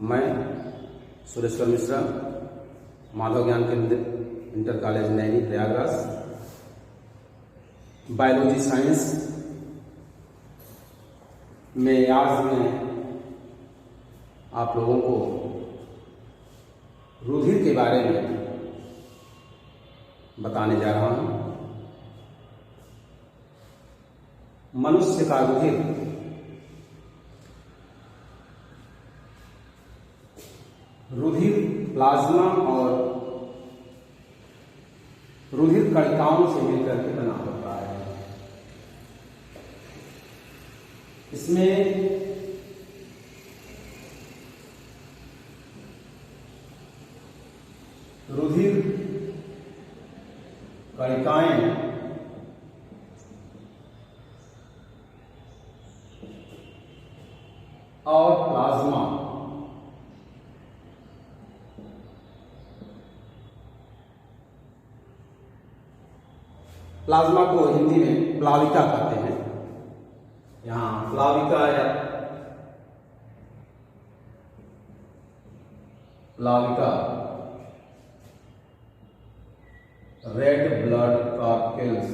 मैं सुरेश्वर मिश्रा, माधव ज्ञान केंद्र inter college Naini Prayagraj, biology science में आज मैं आप लोगों को रुधिर के बारे में बताने जा रहा हूं। मनुष्य का रुधिर प्लाज्मा और रुधिर कणिकाओं से मिलकर के बना होता है। इसमें रुधिर कणिकाएं और प्लाज्मा को हिंदी में प्लाविका कहते हैं। यहाँ प्लाविका या प्लाविका red blood corpuscles,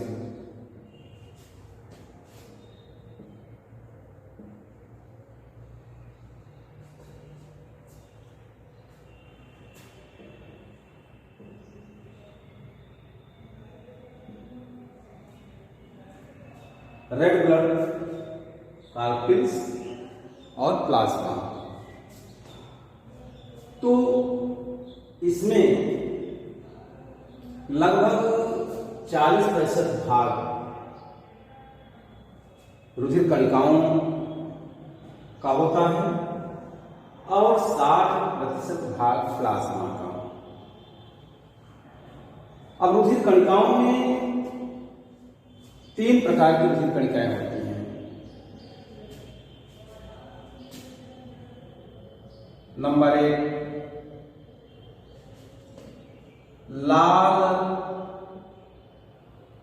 red blood corpuscles और प्लाज्मा। तो इसमें लगभग 40% भाग रुधिर कणिकाओं का होता है और 60% भाग प्लाज्मा का। अब रुधिर कणिकाओं में 3 प्रकार की रुधिर कणिकाएं होती हैं। नंबर 1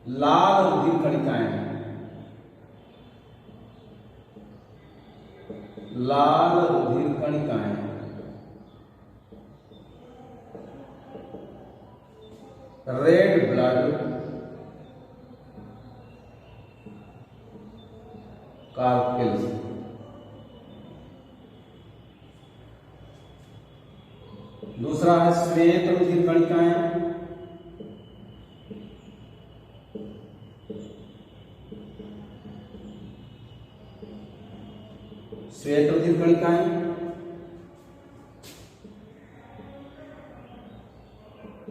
लाल रुधिर कणिकाएं, लाल रुधिर कणिकाएं। Red blood कॉर्पल्स। दूसरा है श्वेत रुधिर कणिकाएं, श्वेत रुधिर कणिकाएं।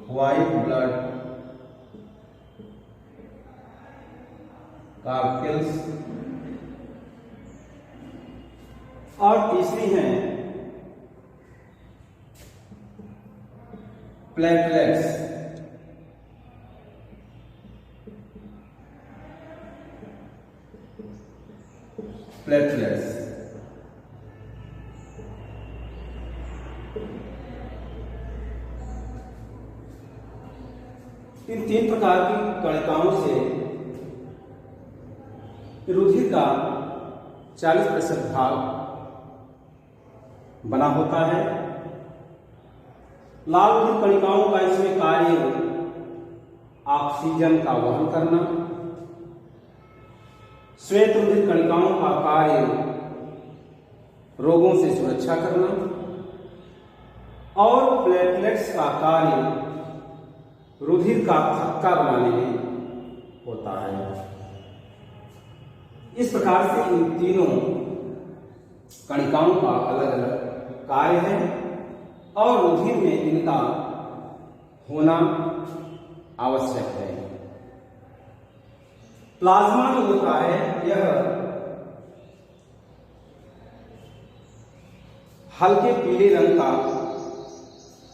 White blood corpuscles. और तीसरी है प्लेटलेट्स, प्लेटलेट्स। इन 3 प्रकार की कणिकाओं से रुधिर का 40% भाग बना होता है। लाल रुधिर कणिकाओं का इसमें कार्य ऑक्सीजन का वहन करना, श्वेत रुधिर कणिकाओं का कार्य रोगों से सुरक्षा करना और प्लेटलेट्स का कार्य रुधिर का थक्का बनाने में होता है। इस प्रकार से इन तीनों कणिकाओं का अलग अलग कार्य है और रुधिर में इनका होना आवश्यक है। प्लाज्मा जो होता है यह हल्के पीले रंग का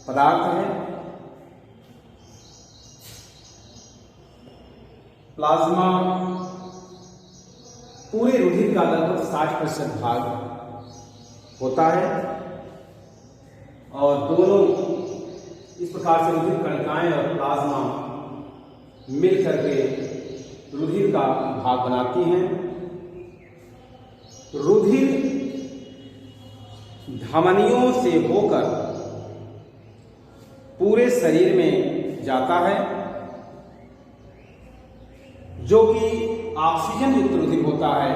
पदार्थ है। प्लाज्मा पूरे रुधिर का लगभग 60% भाग होता है और दोनों इस प्रकार से रुधिर कणिकाएं और प्लाज्मा मिल करके रुधिर का भाग बनाती हैं। रुधिर धमनियों से होकर पूरे शरीर में जाता है, जो कि ऑक्सीजन युक्त रुधिर होता है।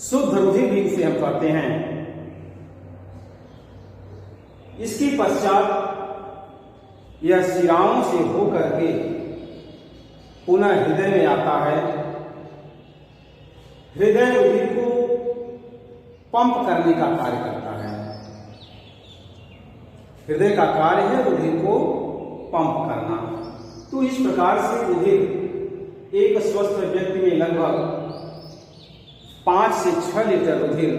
शुद्ध रुधिर भी इसे हम कहते हैं। इसके पश्चात यह शिराओं से होकर के पुनः हृदय में आता है। हृदय रुधिर को पंप करने का कार्य करता है। हृदय का कार्य है रुधिर को पंप करना। तो इस प्रकार से रुधिर एक स्वस्थ व्यक्ति में लगभग 5 से 6 लीटर रुधिर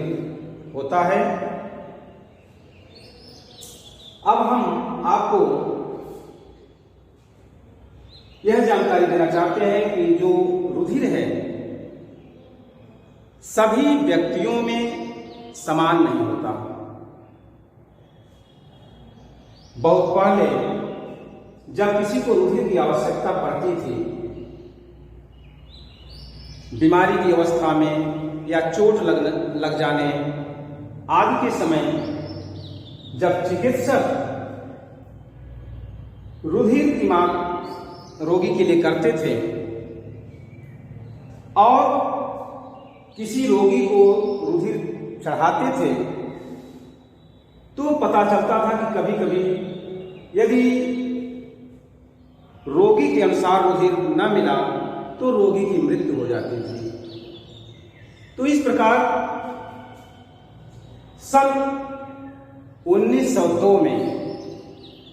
होता है। अब हम आपको यह जानकारी देना चाहते हैं कि जो रुधिर है सभी व्यक्तियों में समान नहीं होता। बहुत पहले जब किसी को रुधिर की आवश्यकता पड़ती थी, बीमारी की अवस्था में या चोट लग जाने आदि के समय, जब चिकित्सक रुधिर की मांग रोगी के लिए करते थे और किसी रोगी को रुधिर चढ़ाते थे, तो पता चलता था कि कभी कभी यदि रोगी के अनुसार रुधिर न मिला तो रोगी की मृत्यु हो जाती थी। तो इस प्रकार सन 1902 में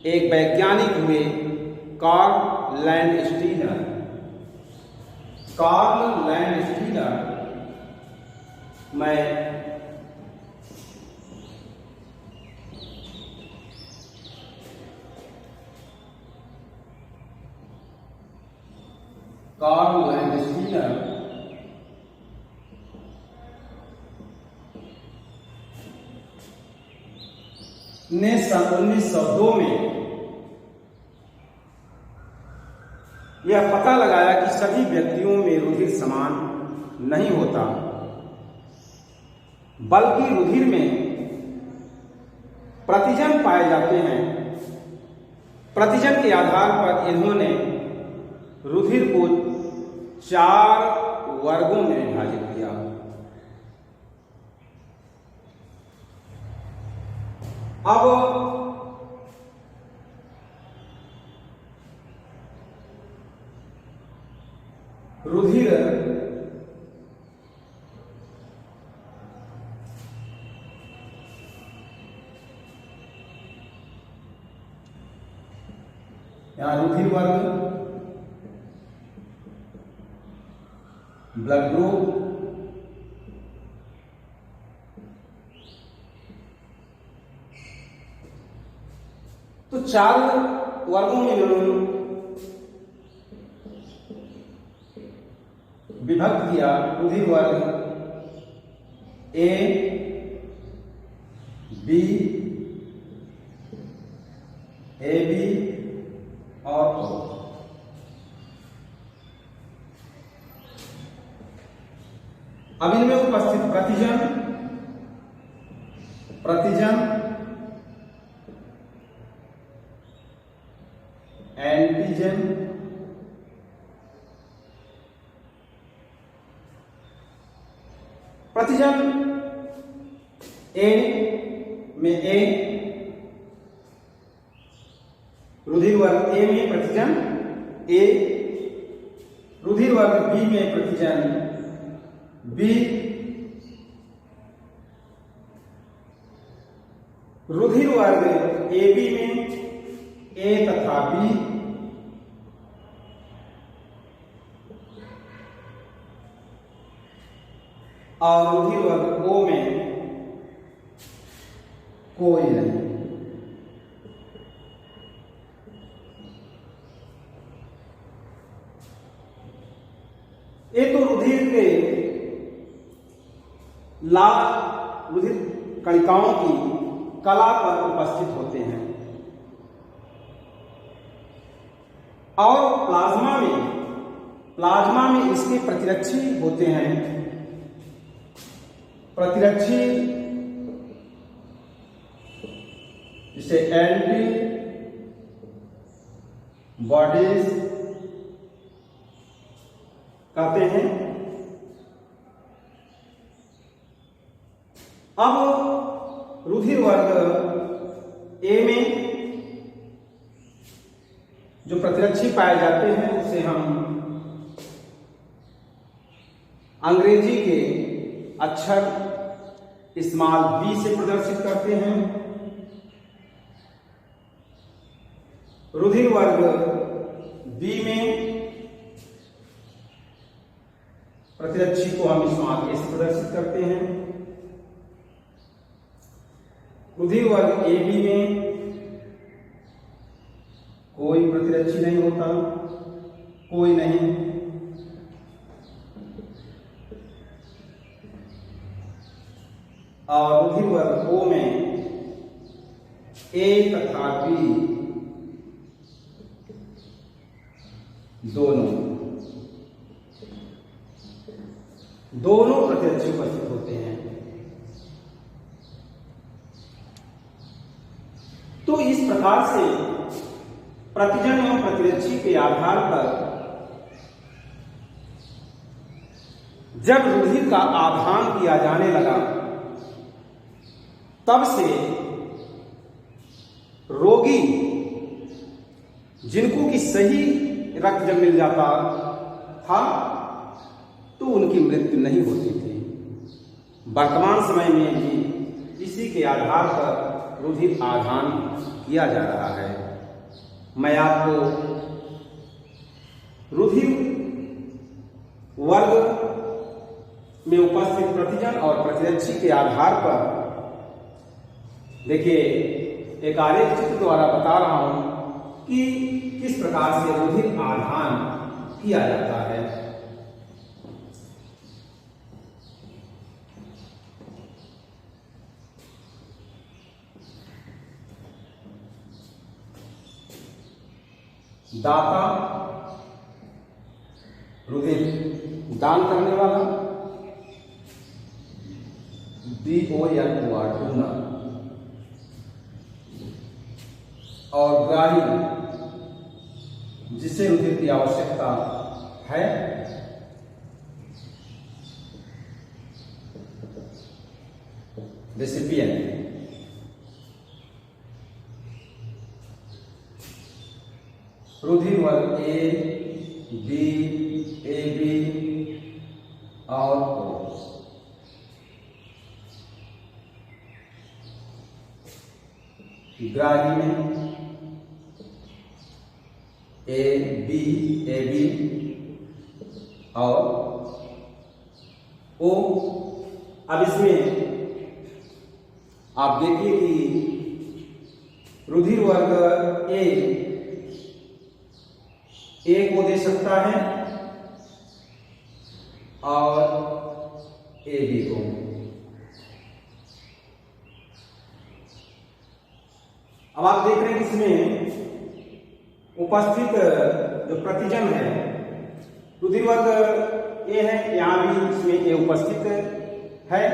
एक वैज्ञानिक हुए, कार्ल लैंडस्टीनर। मैं कार्ल लैंडस्टीनर ने सन 1902 में यह पता लगाया कि सभी व्यक्तियों में रुधिर समान नहीं होता, बल्कि रुधिर में प्रतिजन पाए जाते हैं। प्रतिजन के आधार पर इन्होंने रुधिर को 4 वर्गों में विभाजित किया। अब रुधिर यहां रुधिर वर्ग, ब्लड ग्रुप, तो 4 वर्गों में विभक्त किया। रुधिर वर्ग ए, बी, ए बी और ओ। अब इनमें उपस्थित प्रतिजन, एंटीजन, प्रतिजन ए में ए, रुधिर वर्ग ए में प्रतिजन ए, रुधिर वर्ग बी में प्रतिजन बी, रुधिर वर्ग ए बी में ए तथा बी, और रुधिर वर्ग ओ में कोई नहीं। ये तो रुधिर के रुधिर कणिकाओं की कला पर उपस्थित होते हैं। और प्लाज्मा में इसके प्रतिरक्षी होते हैं। प्रतिरक्षी इसे एंटी बॉडीज कहते हैं। अब रुधिर वर्ग ए में जो प्रतिरक्षी पाए जाते हैं उसे हम अंग्रेजी के अक्षर स्मॉल बी से प्रदर्शित करते हैं। रुधिर वर्ग बी में प्रतिरक्षी को हम स्मॉल ए से प्रदर्शित करते हैं। रुधिर वर्ग ए बी में कोई प्रतिरक्षी नहीं होता, कोई नहीं। और रुधिर वर्ग ओ में ए तथा बी दोनों प्रतिरक्षी उपस्थित होते हैं। तो इस प्रकार से प्रतिजन एवं प्रतिरक्षी के आधार पर जब रुधिर का आधान किया जाने लगा तब से रोगी जिनको कि सही रक्त जब मिल जाता था तो उनकी मृत्यु नहीं होती थी। वर्तमान समय में भी इसी के आधार पर रुधिर आधान किया जा रहा है। मैं आपको रुधिर वर्ग में उपस्थित प्रतिजन और प्रतिरक्षी के आधार पर देखिए एक आरेख चित्र द्वारा बता रहा हूं कि किस प्रकार से रुधिर आधान किया जाता है। दाता रुधिर दान करने वाला, DON हुआ डोनर, और ग्राही जिसे रुधिर की आवश्यकता है, रेसिपिएंट। रुधिर वर्ग ए, बी, ए बी और ओ। ग्राही में ए बी और ओ। अब इसमें आप देखिए कि रुधिर वर्ग ए को दे सकता है और ए बी को। अब आप देख रहे हैं इसमें उपस्थित जो प्रतिजन है रुधिर वर्ग ए है, यहां भी इसमें ए उपस्थित है।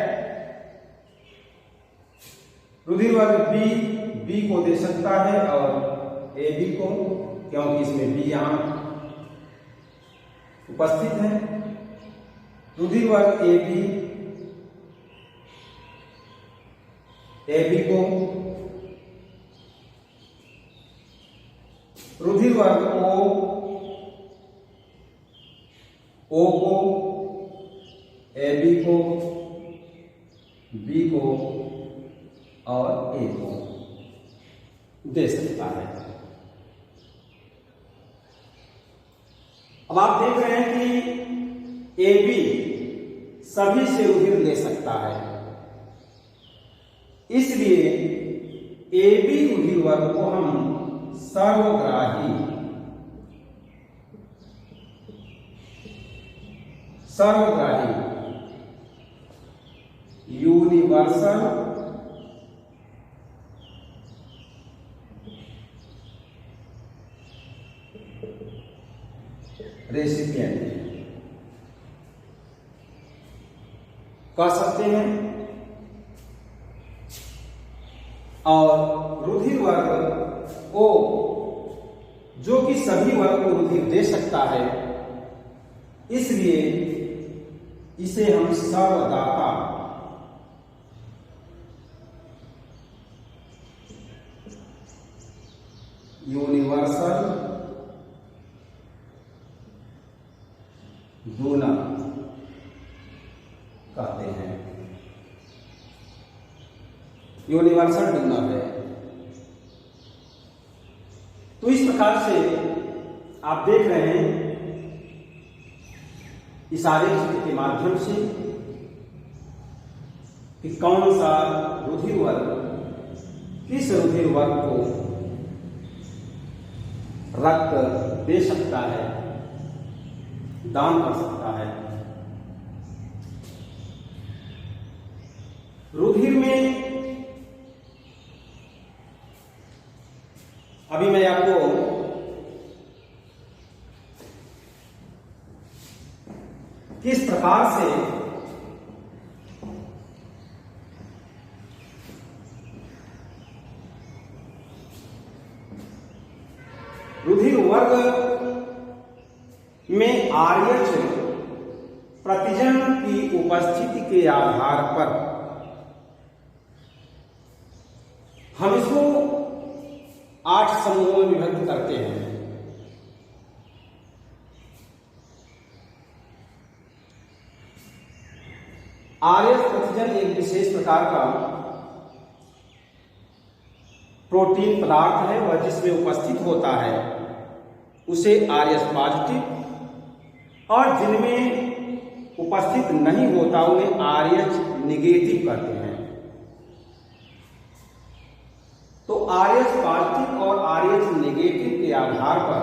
रुधिर वर्ग बी को दे सकता है और ए बी को, क्योंकि इसमें बी यहां उपस्थित है। रुधिर वर्ग ए बी को, रुधिर वर्ग ओ को, ए बी को, बी को और ए को दे सकता है। अब आप देख रहे हैं कि ए बी सभी से रुधिर ले सकता है, इसलिए ए बी रुधिर वर्ग को हम सर्वग्राही यूनिवर्सल रेसिपिएंट कह सकते हैं। और रुधिर वर्ग O जो कि सभी वर्ग को रुधिर दे सकता है, इसलिए इसे हम सर्वदाता यूनिवर्सल डोनर कहते हैं। यूनिवर्सल डोनर है। तो इस प्रकार से आप देख रहे हैं इस आरेख चित्र के माध्यम से कि कौन सा रुधिर वर्ग किस रुधिर वर्ग को रक्त दे सकता है, दान कर सकता है। रुधिर में अभी मैं आपको किस प्रकार से रुधिर वर्ग में आरएच प्रतिजन की उपस्थिति के आधार पर हम इसको 8 समूहों में विभक्त करते हैं। आरएच प्रतिजन एक विशेष प्रकार का प्रोटीन पदार्थ है, वह जिसमें उपस्थित होता है उसे आरएच पॉजिटिव, और जिनमें उपस्थित नहीं होता उन्हें आरएच नेगेटिव कहते हैं। तो आरएच पॉजिटिव और आरएच नेगेटिव के आधार पर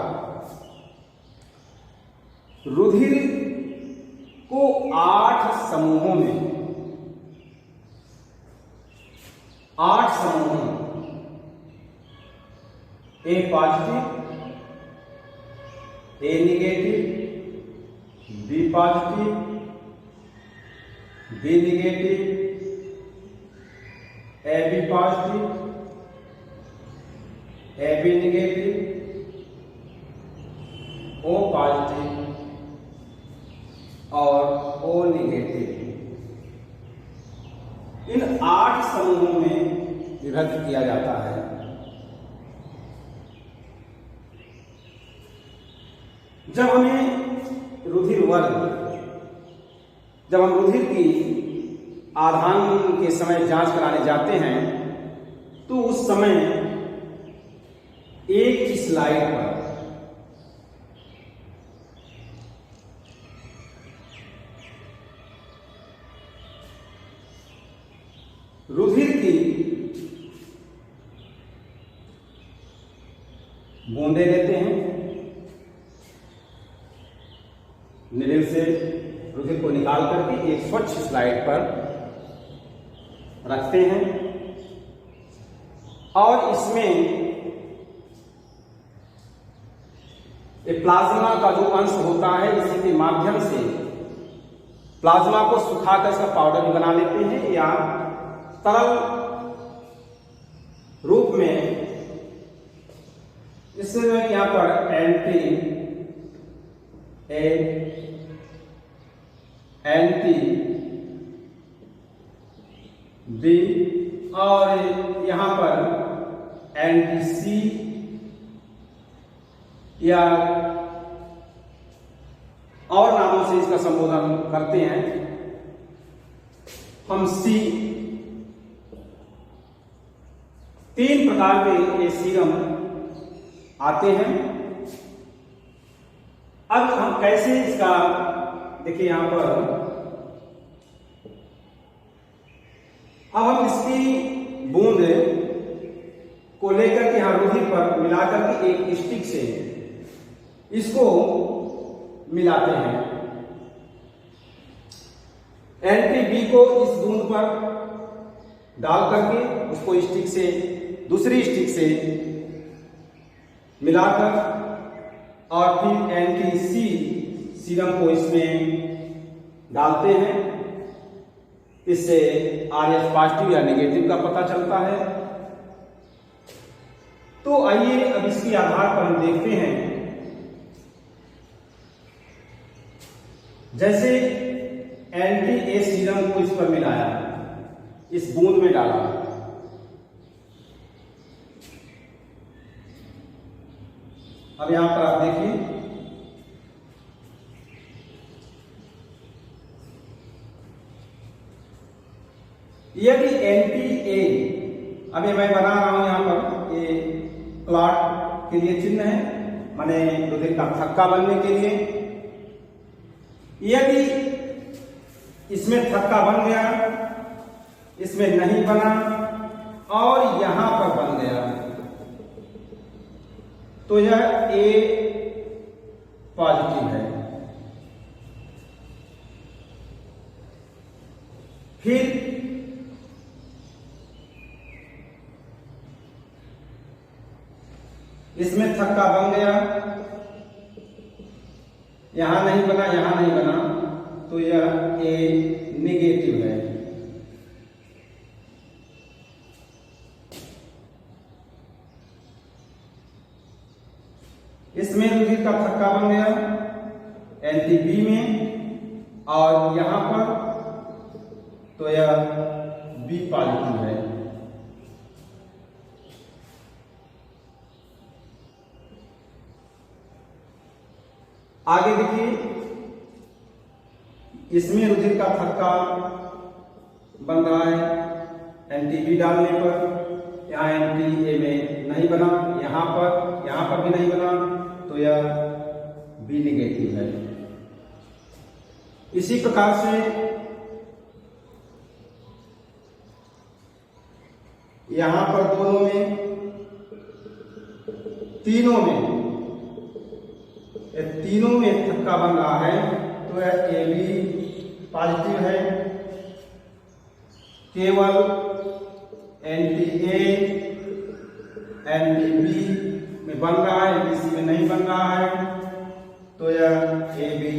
रुधिर को 8 समूहों में 8 समूहों में A positive, A negative, B positive, B negative, A B positive, A B negative, O positive और ओ नेगेटिव, इन 8 समूहों में विभक्त किया जाता है। जब हम रुधिर की आधान के समय जांच कराने जाते हैं तो उस समय एक की स्लाइड पर रुधिर की बूंदे लेते हैं, निडल से रुधिर को निकाल करके एक स्वच्छ स्लाइड पर रखते हैं और इसमें एक प्लाज्मा का जो अंश होता है इसी के माध्यम से प्लाज्मा को सुखाकर इसका पाउडर भी बना लेते हैं, या तरल रूप में इसमें यहां पर एंटी बी और यहां पर एंटी सी या और नामों से इसका संबोधन करते हैं हम। सी 3 प्रकार के ये सीरम आते हैं। अब हम कैसे इसका देखिए यहां पर अब हम इसकी बूंद को लेकर के यहां रुधिर पर मिलाकर के एक स्टिक से इसको मिलाते हैं। एंटी बी को इस बूंद पर डाल करके उसको स्टिक से दूसरी स्टिक से मिलाकर और फिर एंटी सी सीरम को इसमें डालते हैं। इससे आरएच पॉजिटिव या नेगेटिव का पता चलता है। तो आइए अब इसके आधार पर हम देखते हैं, जैसे एंटी-एज सीरम को इस पर मिलाया, इस बूंद में डाला, अब यहां पर आप देखिए यदि एंटी-ए, अभी मैं बना रहा हूं यहां पर, ये क्लॉट के लिए चिन्ह है, माने रुधिर का थक्का बनने के लिए। यदि इसमें थक्का बन गया, इसमें नहीं बना और यहां पर बन गया, तो यह ए पॉजिटिव है। फिर इसमें थक्का बन गया, यहां नहीं बना, यहां नहीं बना, तो यह ए नेगेटिव है। इसमें रुधिर का थक्का बन गया एंटी बी में, और यहां पर तो यह बी पॉजिटिव है। आगे देखिए, इसमें रुधिर का थक्का बन रहा है एंटी बी डालने पर, यहां एंटी ए में नहीं बना, यहां पर भी नहीं बना, तो यह बी नेगेटिव है। इसी प्रकार से यहां पर दोनों में, तीनों में थक्का बन रहा है, तो यह ए बी पॉजिटिव है। केवल एंटी ए एंटी बी में बन रहा है, एंटी सी में नहीं बन रहा है, तो यह ए बी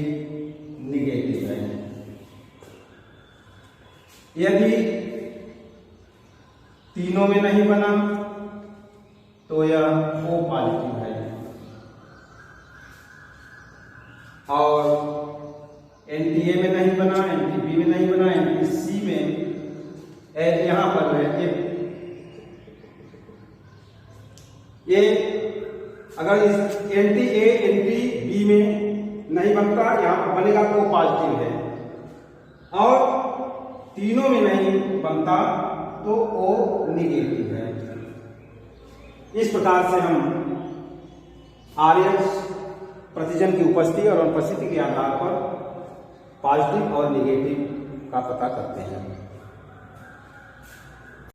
निगेटिव है। यदि तीनों में नहीं बना, तो यह ओ पॉजिटिव है। और एंटी ए में नहीं बना, एंटी बी में नहीं बना, एंटी सी में, यहां पर है ये अगर इस एंटी ए एंटी बी में नहीं बनता, यहां पर बनेगा तो पॉजिटिव है, और तीनों में नहीं बनता तो ओ निगेटिव है। इस प्रकार से हम आरएच प्रतिजन की उपस्थिति और अनुपस्थिति के आधार पर पॉजिटिव और नेगेटिव का पता करते हैं।